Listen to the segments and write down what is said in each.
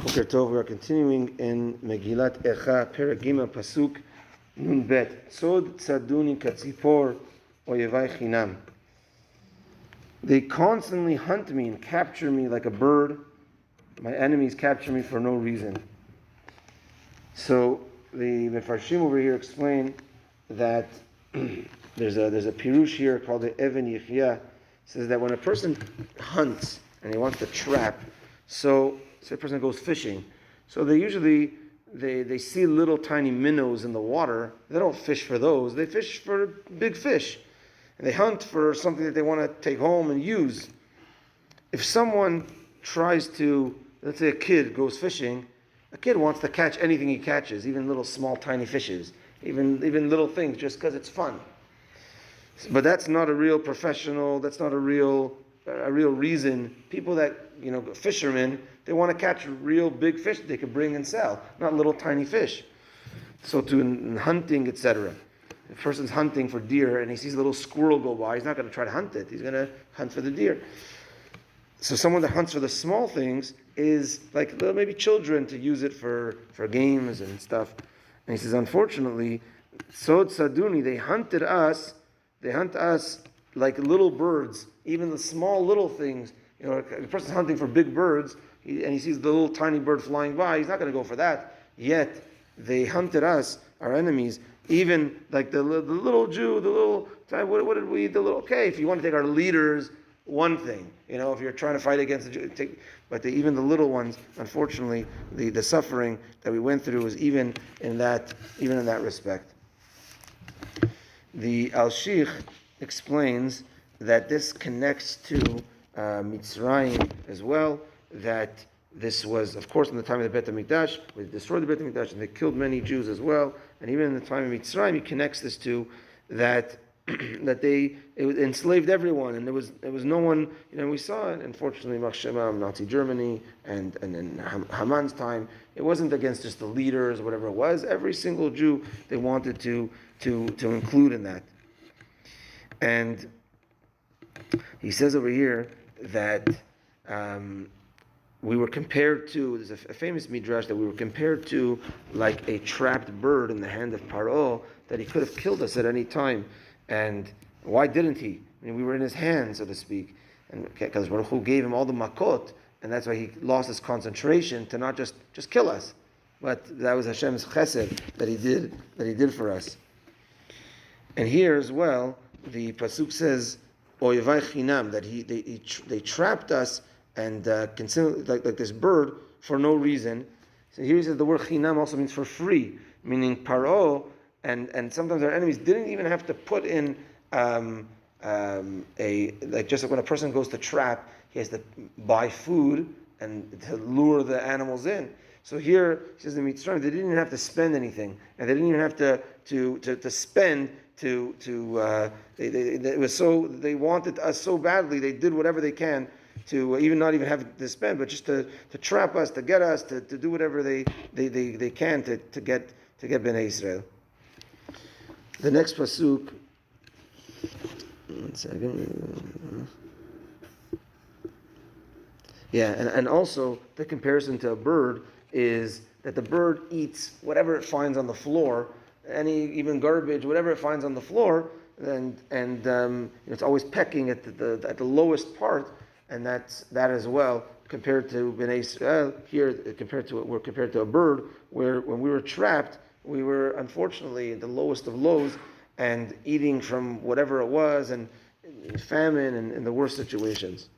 Boker Tov, we are continuing in Megilat Eicha Perek Pasuk Nun Bet. Sod tzaduni katzipor oyevai chinam. They constantly hunt me and capture me like a bird. My enemies capture me for no reason. So the Mefarshim over here explain that there's a pirush here called the Even Yichya. Says that when a person hunts and he wants to trap, so a person goes fishing, so they usually they see little tiny minnows in the water. They don't fish for those. They fish for big fish, and they hunt for something that they want to take home and use. If someone tries to, let's say a kid goes fishing, a kid wants to catch anything he catches, even little small tiny fishes, even little things, just because it's fun. But that's not a real professional. That's not a real reason. People that, fishermen, they want to catch real big fish that they could bring and sell, not little tiny fish. So in hunting, etc. If a person's hunting for deer and he sees a little squirrel go by, he's not going to try to hunt it. He's going to hunt for the deer. So someone that hunts for the small things is like maybe children to use it for games and stuff. And he says, unfortunately, Sod Saduni, they hunt us like little birds, even the small little things. A person's hunting for big birds, and he sees the little tiny bird flying by, he's not going to go for that. Yet, they hunted us, our enemies, even like the little Jew, what did we, okay, if you want to take our leaders, one thing, if you're trying to fight against the Jew, even the little ones, unfortunately, the suffering that we went through was even in that respect. The Al-Sheikh explains that this connects to Mitzrayim as well, that this was, of course, in the time of the Bet HaMikdash, they destroyed the Bet HaMikdash and they killed many Jews as well, and even in the time of Mitzrayim, he connects this to that it enslaved everyone, and there was no one, we saw it, unfortunately, Nazi Germany, and in Haman's time, it wasn't against just the leaders or whatever it was, every single Jew they wanted to include in that. And he says over here that we were compared to, there's a famous midrash that we were compared to like a trapped bird in the hand of Paro, that he could have killed us at any time. And why didn't he? We were in his hand, so to speak. And because Baruch Hu gave him all the makot, and that's why he lost his concentration to not just kill us. But that was Hashem's chesed that he did for us. And here as well, the pasuk says, "Oyevai chinam," that they trapped us and considered like this bird for no reason. So here he says the word chinam also means for free, meaning Paro and sometimes our enemies didn't even have to put in just like when a person goes to trap, he has to buy food and to lure the animals in. So here he says in Mitzrayim, they didn't even have to spend anything, and they didn't even have to spend. It was so, they wanted us so badly, they did whatever they can to even not even have to spend, but just to trap us, to get us, to do whatever they can to get Bnei Israel. The next pasuk. One second. Yeah, and also the comparison to a bird is that the bird eats whatever it finds on the floor, even garbage, whatever it finds on the floor, and it's always pecking at the lowest part, and that's that as well compared to Bnei Israel. Here, we're compared to a bird, where when we were trapped, we were unfortunately at the lowest of lows, and eating from whatever it was, and famine, and in the worst situations.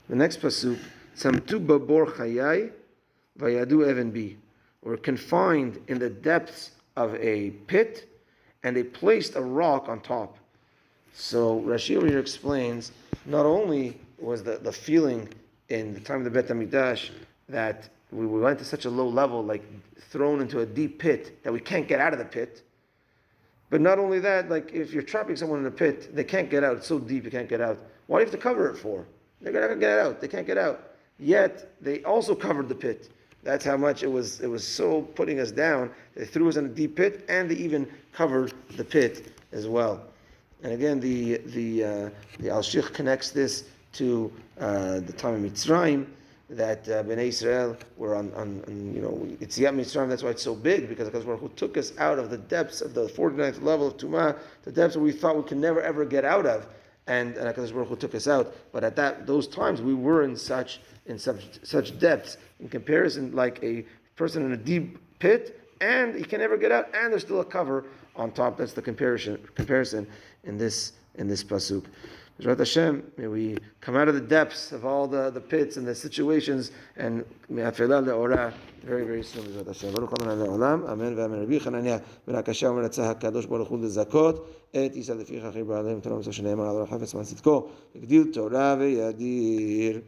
The next pasuk, Samtu babor chayai vayadu even bi. We're confined in the depths of a pit, and they placed a rock on top. So Rashi over here explains, not only was the feeling in the time of the Bet HaMikdash that we went to such a low level, like thrown into a deep pit, that we can't get out of the pit, but not only that, like if you're trapping someone in a pit, they can't get out, it's so deep you can't get out. Why do you have to cover it for? They're not going to get out, they can't get out. Yet, they also covered the pit. That's how much it was so putting us down. They threw us in a deep pit, and they even covered the pit as well. And again, the Al-Sheikh connects this to the time of Mitzrayim, that Bnei Israel were on it's Yam Mitzrayim. That's why it's so big, because HaKadosh Baruch Hu took us out of the depths of the 49th level of Tumah, the depths that we thought we could never ever get out of, and HaKadosh Baruch Hu took us out. But at those times we were in such depths, in comparison, like a person in a deep pit, and he can never get out, and there's still a cover on top. That's the comparison in this pasuk. B'ezrat Hashem, may we come out of the depths of all the pits and the situations, and me'afela le'ora very, very soon. B'ezrat Hashem. Baruch Adonai le'olam. Amen ve'amen. Rabbi Chananya ben Akashya omer ratzah HaKadosh Baruch Hu lezakot et Yisrael leficha chir ba'alem Torah mitzvah shene'emar al hafetz man tzidko yagdil Torah ve'yadir.